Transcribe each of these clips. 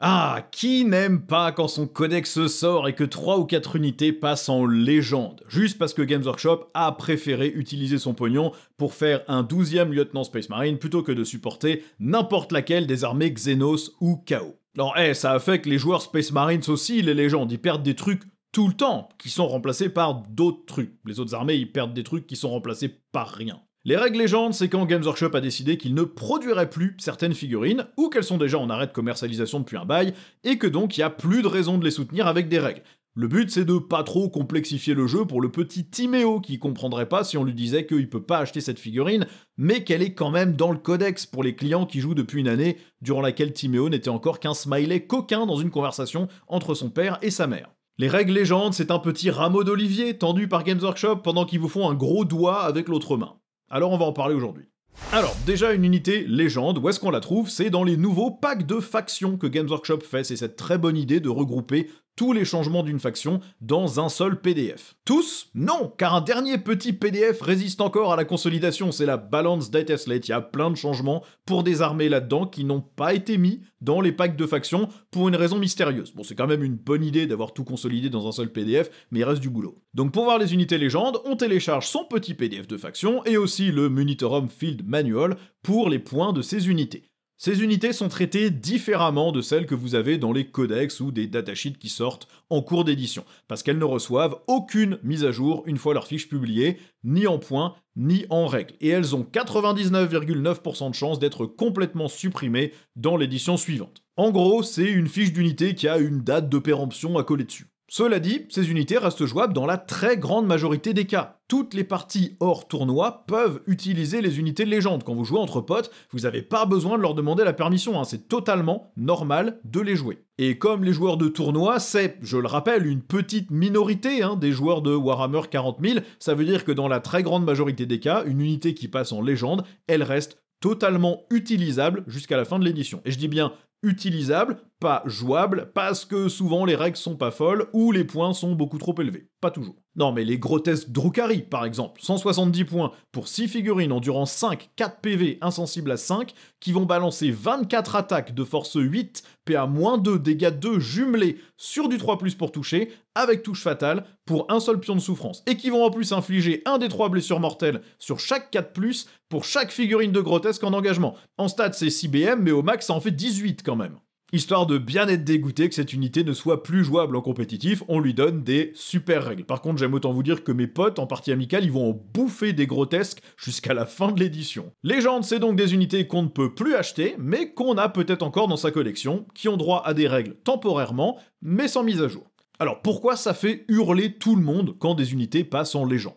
Ah, qui n'aime pas quand son codex sort et que 3 ou 4 unités passent en légende, juste parce que Games Workshop a préféré utiliser son pognon pour faire un 12e lieutenant Space Marine plutôt que de supporter n'importe laquelle des armées Xenos ou Chaos. Alors ça a fait que les joueurs Space Marines aussi, les légendes, ils perdent des trucs tout le temps, qui sont remplacés par d'autres trucs. Les autres armées, ils perdent des trucs qui sont remplacés par rien. Les règles légendes, c'est quand Games Workshop a décidé qu'il ne produirait plus certaines figurines, ou qu'elles sont déjà en arrêt de commercialisation depuis un bail, et que donc il n'y a plus de raison de les soutenir avec des règles. Le but, c'est de pas trop complexifier le jeu pour le petit Timéo qui comprendrait pas si on lui disait qu'il peut pas acheter cette figurine, mais qu'elle est quand même dans le codex pour les clients qui jouent depuis une année, durant laquelle Timéo n'était encore qu'un smiley coquin dans une conversation entre son père et sa mère. Les règles légendes, c'est un petit rameau d'olivier tendu par Games Workshop pendant qu'ils vous font un gros doigt avec l'autre main. Alors on va en parler aujourd'hui. Alors, déjà une unité légende, où est-ce qu'on la trouve? C'est dans les nouveaux packs de factions que Games Workshop fait, c'est cette très bonne idée de regrouper tous les changements d'une faction dans un seul PDF. Tous? Non, car un dernier petit PDF résiste encore à la consolidation, c'est la Balance Data Slate, il y a plein de changements pour des armées là-dedans qui n'ont pas été mis dans les packs de factions pour une raison mystérieuse. Bon, c'est quand même une bonne idée d'avoir tout consolidé dans un seul PDF, mais il reste du boulot. Donc pour voir les unités légendes, on télécharge son petit PDF de faction et aussi le Munitorum Field Manual pour les points de ces unités. Ces unités sont traitées différemment de celles que vous avez dans les codex ou des datasheets qui sortent en cours d'édition, parce qu'elles ne reçoivent aucune mise à jour une fois leurs fiches publiées, ni en points, ni en règles, et elles ont 99,9% de chances d'être complètement supprimées dans l'édition suivante. En gros, c'est une fiche d'unité qui a une date de péremption à coller dessus. Cela dit, ces unités restent jouables dans la très grande majorité des cas. Toutes les parties hors tournoi peuvent utiliser les unités de légende. Quand vous jouez entre potes, vous n'avez pas besoin de leur demander la permission, c'est totalement normal de les jouer. Et comme les joueurs de tournoi, c'est, je le rappelle, une petite minorité des joueurs de Warhammer 40 000, ça veut dire que dans la très grande majorité des cas, une unité qui passe en légende, elle reste totalement utilisable jusqu'à la fin de l'édition. Et je dis bien utilisable, pas jouable, parce que souvent les règles sont pas folles ou les points sont beaucoup trop élevés. Pas toujours. Non mais les grotesques Drukhari, par exemple, 170 points pour 6 figurines endurant 5, 4 PV insensibles à 5, qui vont balancer 24 attaques de force 8, PA-2, dégâts 2 jumelés sur du 3+, pour toucher, avec touche fatale, pour un seul pion de souffrance, et qui vont en plus infliger un des 3 blessures mortelles sur chaque 4+, pour chaque figurine de grotesque en engagement. En stats c'est 6 BM, mais au max ça en fait 18 quand même. Histoire de bien être dégoûté que cette unité ne soit plus jouable en compétitif, on lui donne des super règles. Par contre, j'aime autant vous dire que mes potes, en partie amicale, ils vont en bouffer des grotesques jusqu'à la fin de l'édition. Légende, c'est donc des unités qu'on ne peut plus acheter, mais qu'on a peut-être encore dans sa collection, qui ont droit à des règles temporairement, mais sans mise à jour. Alors pourquoi ça fait hurler tout le monde quand des unités passent en légende?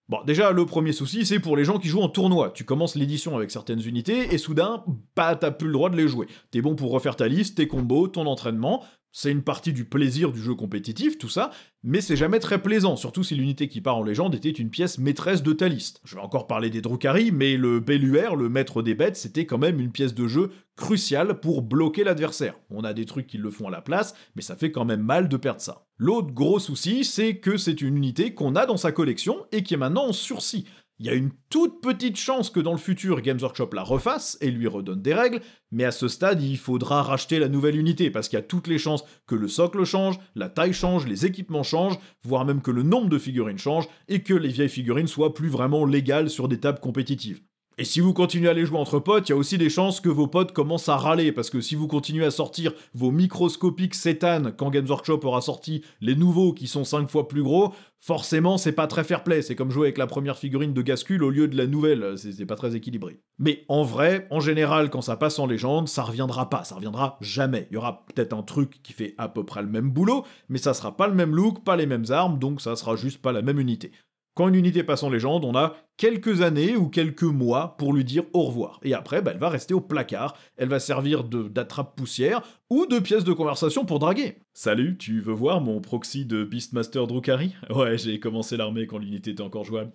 Bon, déjà, le premier souci, c'est pour les gens qui jouent en tournoi. Tu commences l'édition avec certaines unités, et soudain, t'as plus le droit de les jouer. T'es bon pour refaire ta liste, tes combos, ton entraînement. C'est une partie du plaisir du jeu compétitif, tout ça, mais c'est jamais très plaisant, surtout si l'unité qui part en légende était une pièce maîtresse de ta liste. Je vais encore parler des Drukhari, mais le Belluaire, le maître des bêtes, c'était quand même une pièce de jeu cruciale pour bloquer l'adversaire. On a des trucs qui le font à la place, mais ça fait quand même mal de perdre ça. L'autre gros souci, c'est que c'est une unité qu'on a dans sa collection et qui est maintenant en sursis. Il y a une toute petite chance que dans le futur, Games Workshop la refasse et lui redonne des règles, mais à ce stade, il faudra racheter la nouvelle unité, parce qu'il y a toutes les chances que le socle change, la taille change, les équipements changent, voire même que le nombre de figurines change, et que les vieilles figurines soient plus vraiment légales sur des tables compétitives. Et si vous continuez à les jouer entre potes, il y a aussi des chances que vos potes commencent à râler, parce que si vous continuez à sortir vos microscopiques cétanes quand Games Workshop aura sorti les nouveaux qui sont 5 fois plus gros, forcément c'est pas très fair play, c'est comme jouer avec la première figurine de Gascule au lieu de la nouvelle, c'est pas très équilibré. Mais en vrai, en général, quand ça passe en légende, ça reviendra pas, ça reviendra jamais. Il y aura peut-être un truc qui fait à peu près le même boulot, mais ça sera pas le même look, pas les mêmes armes, donc ça sera juste pas la même unité. Quand une unité passe en légende, on a quelques années ou quelques mois pour lui dire au revoir. Et après, elle va rester au placard, elle va servir d'attrape-poussière ou de pièce de conversation pour draguer. Salut, tu veux voir mon proxy de Beastmaster Drukhari? Ouais, j'ai commencé l'armée quand l'unité était encore jouable.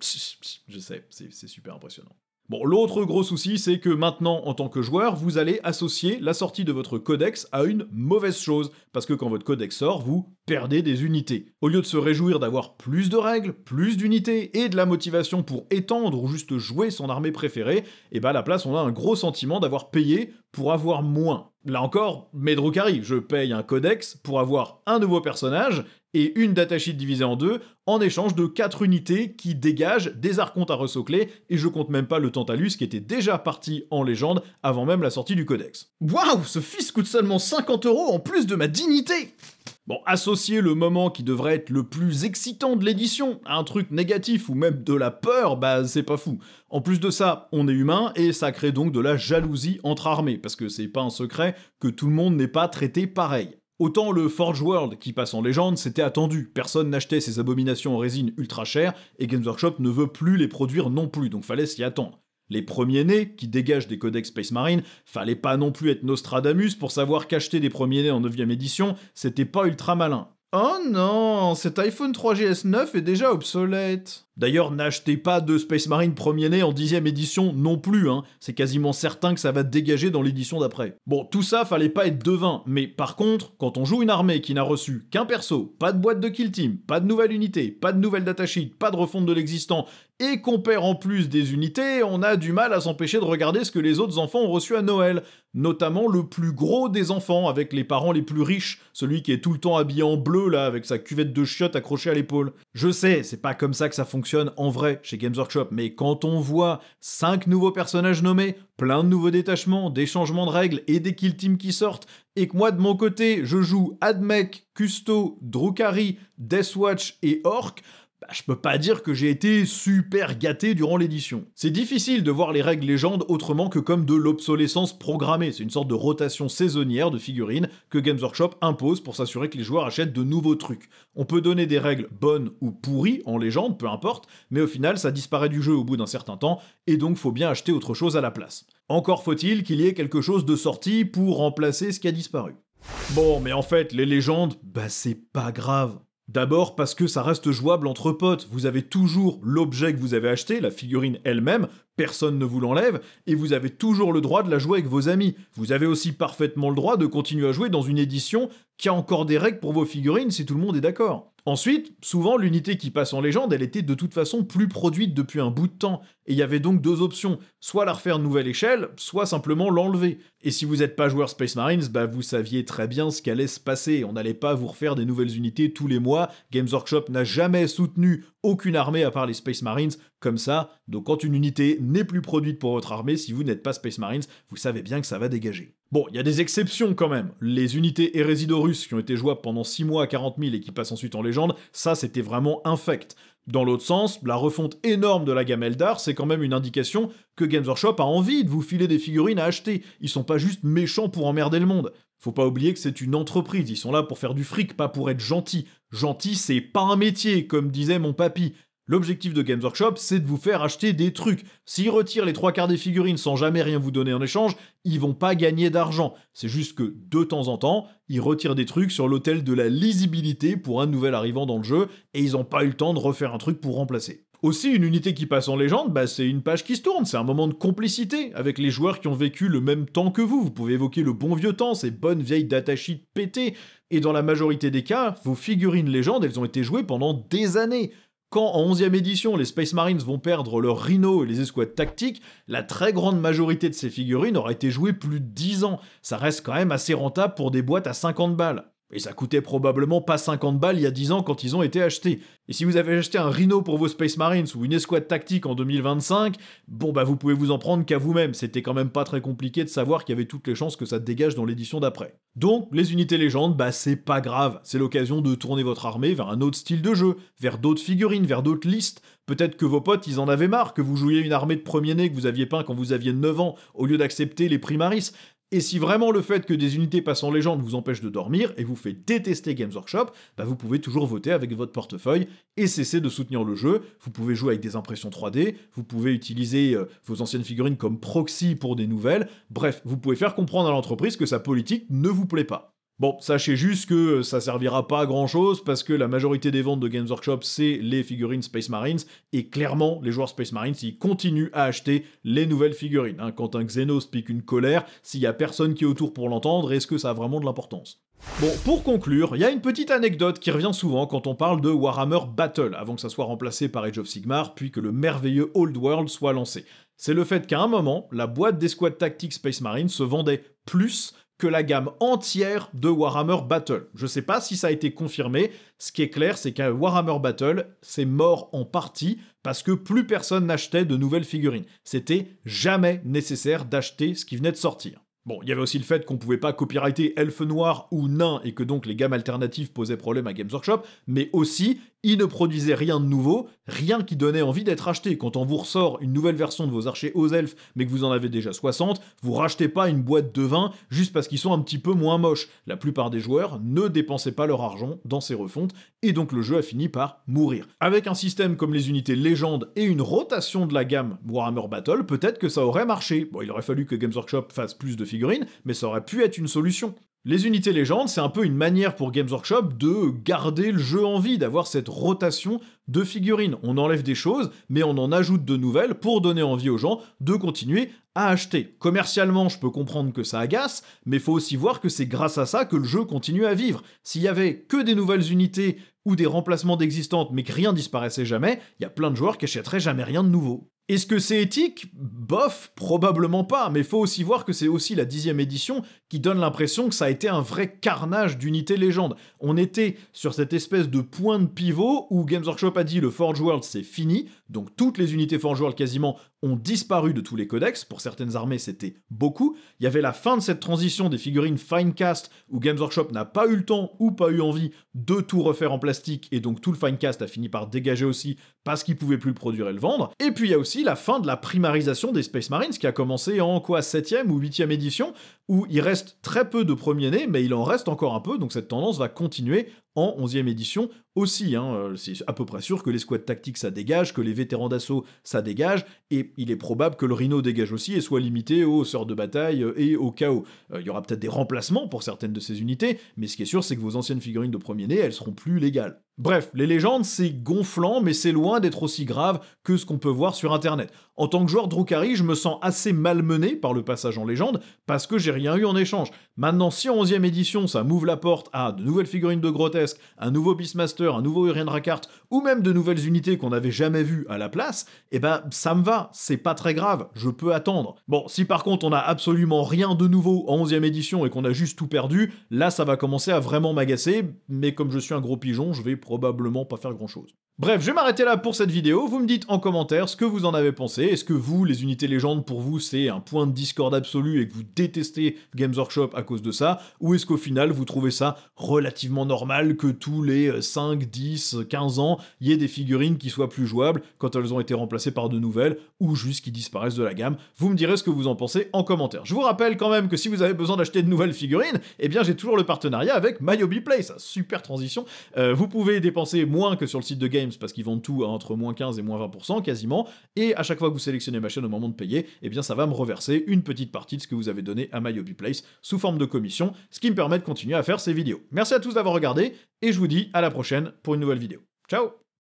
Je sais, c'est super impressionnant. Bon, l'autre gros souci, c'est que maintenant, en tant que joueur, vous allez associer la sortie de votre codex à une mauvaise chose, parce que quand votre codex sort, vous perdez des unités. Au lieu de se réjouir d'avoir plus de règles, plus d'unités et de la motivation pour étendre ou juste jouer son armée préférée, et bah à la place on a un gros sentiment d'avoir payé pour avoir moins. Là encore, mes Drukhari, je paye un codex pour avoir un nouveau personnage et une datasheet divisée en deux en échange de 4 unités qui dégagent des archontes à ressocler, et je compte même pas le Tantalus qui était déjà parti en légende avant même la sortie du codex. Waouh, ce fils coûte seulement 50 € en plus de ma dignité! Bon, associer le moment qui devrait être le plus excitant de l'édition à un truc négatif ou même de la peur, bah c'est pas fou. En plus de ça, on est humain et ça crée donc de la jalousie entre armées, parce que c'est pas un secret que tout le monde n'est pas traité pareil. Autant le Forge World qui passe en légende, c'était attendu, personne n'achetait ces abominations en résine ultra chères, et Games Workshop ne veut plus les produire non plus, donc fallait s'y attendre. Les premiers-nés, qui dégagent des codex Space Marine, fallait pas non plus être Nostradamus pour savoir qu'acheter des premiers-nés en 9ème édition, c'était pas ultra malin. Oh non, cet iPhone 3GS 9 est déjà obsolète. D'ailleurs, n'achetez pas de Space Marine premier-né en 10ème édition non plus, hein. C'est quasiment certain que ça va dégager dans l'édition d'après. Bon, tout ça, fallait pas être devin, mais par contre, quand on joue une armée qui n'a reçu qu'un perso, pas de boîte de kill team, pas de nouvelle unité, pas de nouvelle datasheet, pas de refonte de l'existant, et qu'on perd en plus des unités, on a du mal à s'empêcher de regarder ce que les autres enfants ont reçu à Noël. Notamment le plus gros des enfants, avec les parents les plus riches, celui qui est tout le temps habillé en bleu là, avec sa cuvette de chiottes accrochée à l'épaule. Je sais, c'est pas comme ça que ça fonctionne en vrai chez Games Workshop, mais quand on voit 5 nouveaux personnages nommés, plein de nouveaux détachements, des changements de règles et des kill teams qui sortent, et que moi de mon côté, je joue Admech, Custo, Drukhari, Deathwatch et Orc, bah, je peux pas dire que j'ai été super gâté durant l'édition. C'est difficile de voir les règles légendes autrement que comme de l'obsolescence programmée, c'est une sorte de rotation saisonnière de figurines que Games Workshop impose pour s'assurer que les joueurs achètent de nouveaux trucs. On peut donner des règles bonnes ou pourries en légende, peu importe, mais au final ça disparaît du jeu au bout d'un certain temps, et donc faut bien acheter autre chose à la place. Encore faut-il qu'il y ait quelque chose de sorti pour remplacer ce qui a disparu. Bon, mais en fait, les légendes, bah c'est pas grave. D'abord parce que ça reste jouable entre potes, vous avez toujours l'objet que vous avez acheté, la figurine elle-même, personne ne vous l'enlève, et vous avez toujours le droit de la jouer avec vos amis. Vous avez aussi parfaitement le droit de continuer à jouer dans une édition qui a encore des règles pour vos figurines si tout le monde est d'accord. Ensuite, souvent l'unité qui passe en légende, elle était de toute façon plus produite depuis un bout de temps, et il y avait donc 2 options, soit la refaire nouvelle échelle, soit simplement l'enlever. Et si vous n'êtes pas joueur Space Marines, bah vous saviez très bien ce qu'allait se passer, on n'allait pas vous refaire des nouvelles unités tous les mois, Games Workshop n'a jamais soutenu aucune armée à part les Space Marines comme ça, donc quand une unité n'est plus produite pour votre armée, si vous n'êtes pas Space Marines, vous savez bien que ça va dégager. Bon, il y a des exceptions quand même. Les unités Hérésidorus qui ont été jouables pendant 6 mois à 40 000 et qui passent ensuite en légende, ça c'était vraiment infect. Dans l'autre sens, la refonte énorme de la gamme Eldar, c'est quand même une indication que Games Workshop a envie de vous filer des figurines à acheter. Ils sont pas juste méchants pour emmerder le monde. Faut pas oublier que c'est une entreprise, ils sont là pour faire du fric, pas pour être gentils. Gentil, c'est pas un métier, comme disait mon papy. L'objectif de Games Workshop, c'est de vous faire acheter des trucs. S'ils retirent les 3/4 des figurines sans jamais rien vous donner en échange, ils vont pas gagner d'argent. C'est juste que, de temps en temps, ils retirent des trucs sur l'autel de la lisibilité pour un nouvel arrivant dans le jeu, et ils ont pas eu le temps de refaire un truc pour remplacer. Aussi, une unité qui passe en légende, bah c'est une page qui se tourne, c'est un moment de complicité avec les joueurs qui ont vécu le même temps que vous. Vous pouvez évoquer le bon vieux temps, ces bonnes vieilles datasheets pétées, et dans la majorité des cas, vos figurines légendes, elles ont été jouées pendant des années. Quand en 11ème édition, les Space Marines vont perdre leurs Rhino et les escouades tactiques, la très grande majorité de ces figurines aura été jouée plus de 10 ans. Ça reste quand même assez rentable pour des boîtes à 50 balles. Et ça coûtait probablement pas 50 balles il y a 10 ans quand ils ont été achetés. Et si vous avez acheté un Rhino pour vos Space Marines ou une escouade tactique en 2025, bon bah vous pouvez vous en prendre qu'à vous-même, c'était quand même pas très compliqué de savoir qu'il y avait toutes les chances que ça dégage dans l'édition d'après. Donc les unités légendes, bah c'est pas grave, c'est l'occasion de tourner votre armée vers un autre style de jeu, vers d'autres figurines, vers d'autres listes. Peut-être que vos potes ils en avaient marre, que vous jouiez une armée de premiers-nés que vous aviez peint quand vous aviez 9 ans, au lieu d'accepter les Primaris. Et si vraiment le fait que des unités passent en légende vous empêche de dormir et vous fait détester Games Workshop, bah vous pouvez toujours voter avec votre portefeuille et cesser de soutenir le jeu. Vous pouvez jouer avec des impressions 3D, vous pouvez utiliser vos anciennes figurines comme proxy pour des nouvelles, bref, vous pouvez faire comprendre à l'entreprise que sa politique ne vous plaît pas. Bon, sachez juste que ça servira pas à grand chose parce que la majorité des ventes de Games Workshop c'est les figurines Space Marines et clairement les joueurs Space Marines ils continuent à acheter les nouvelles figurines. Quand un Xenos pique une colère, s'il y a personne qui est autour pour l'entendre, est-ce que ça a vraiment de l'importance ? Bon, pour conclure, il y a une petite anecdote qui revient souvent quand on parle de Warhammer Battle, avant que ça soit remplacé par Age of Sigmar, puis que le merveilleux Old World soit lancé. C'est le fait qu'à un moment, la boîte d'escouade tactique Space Marine se vendait plus que la gamme entière de Warhammer Battle. Je sais pas si ça a été confirmé, ce qui est clair c'est qu'à Warhammer Battle, c'est mort en partie parce que plus personne n'achetait de nouvelles figurines. C'était jamais nécessaire d'acheter ce qui venait de sortir. Bon, il y avait aussi le fait qu'on pouvait pas copyrighter Elfe Noir ou Nain et que donc les gammes alternatives posaient problème à Games Workshop, mais aussi, ils ne produisaient rien de nouveau, rien qui donnait envie d'être acheté. Quand on vous ressort une nouvelle version de vos archers aux elfes, mais que vous en avez déjà 60, vous rachetez pas une boîte de 20 juste parce qu'ils sont un petit peu moins moches. La plupart des joueurs ne dépensaient pas leur argent dans ces refontes, et donc le jeu a fini par mourir. Avec un système comme les unités légendes et une rotation de la gamme Warhammer Battle, peut-être que ça aurait marché. Bon, il aurait fallu que Games Workshop fasse plus de figurines, mais ça aurait pu être une solution. Les unités légendes, c'est un peu une manière pour Games Workshop de garder le jeu en vie, d'avoir cette rotation de figurines. On enlève des choses, mais on en ajoute de nouvelles pour donner envie aux gens de continuer à acheter. Commercialement, je peux comprendre que ça agace, mais il faut aussi voir que c'est grâce à ça que le jeu continue à vivre. S'il y avait que des nouvelles unités ou des remplacements d'existantes, mais que rien disparaissait jamais, il y a plein de joueurs qui achèteraient jamais rien de nouveau. Est-ce que c'est éthique? Bof, probablement pas, mais faut aussi voir que c'est aussi la 10e édition qui donne l'impression que ça a été un vrai carnage d'unités légendes. On était sur cette espèce de point de pivot où Games Workshop a dit le Forge World c'est fini, donc toutes les unités Forge World quasiment ont disparu de tous les codex, pour certaines armées c'était beaucoup. Il y avait la fin de cette transition des figurines Finecast où Games Workshop n'a pas eu le temps ou pas eu envie de tout refaire en plastique et donc tout le Finecast a fini par dégager aussi parce qu'ils pouvaient plus le produire et le vendre. Et puis il y a aussi la fin de la primarisation des Space Marines qui a commencé en quoi 7e ou 8e édition où il reste très peu de premiers-nés mais il en reste encore un peu donc cette tendance va continuer en 11e édition aussi. C'est à peu près sûr que les squads tactiques ça dégage, que les vétérans d'assaut ça dégage, et il est probable que le Rhino dégage aussi et soit limité aux sœurs de bataille et au chaos. Il y aura peut-être des remplacements pour certaines de ces unités, mais ce qui est sûr c'est que vos anciennes figurines de premier-né, elles seront plus légales. Bref, les légendes c'est gonflant, mais c'est loin d'être aussi grave que ce qu'on peut voir sur internet. En tant que joueur Drukhari, je me sens assez malmené par le passage en légende, parce que j'ai rien eu en échange. Maintenant, si en 11e édition ça m'ouvre la porte à de nouvelles figurines de grotesque, un nouveau Beastmaster, un nouveau Urian Rakart, ou même de nouvelles unités qu'on n'avait jamais vues à la place, eh ben ça me va, c'est pas très grave, je peux attendre. Bon, si par contre on a absolument rien de nouveau en 11e édition et qu'on a juste tout perdu, là ça va commencer à vraiment m'agacer, mais comme je suis un gros pigeon, je vais probablement pas faire grand chose. Bref, je vais m'arrêter là pour cette vidéo, vous me dites en commentaire ce que vous en avez pensé, est-ce que vous, les unités légendes, pour vous c'est un point de discorde absolu et que vous détestez Games Workshop à cause de ça, ou est-ce qu'au final vous trouvez ça relativement normal que tous les 5, 10, 15 ans, il y ait des figurines qui soient plus jouables quand elles ont été remplacées par de nouvelles, ou juste qui disparaissent de la gamme. Vous me direz ce que vous en pensez en commentaire. Je vous rappelle quand même que si vous avez besoin d'acheter de nouvelles figurines, eh bien j'ai toujours le partenariat avec MyHobbyPlace, ça, super transition. Vous pouvez dépenser moins que sur le site de Games parce qu'ils vendent tout à entre moins 15 et moins 20% quasiment, et à chaque fois que vous sélectionnez ma chaîne au moment de payer, eh bien ça va me reverser une petite partie de ce que vous avez donné à MyHobbyPlace sous forme de commission, ce qui me permet de continuer à faire ces vidéos. Merci à tous d'avoir regardé, et je vous dis à la prochaine pour une nouvelle vidéo. Ciao!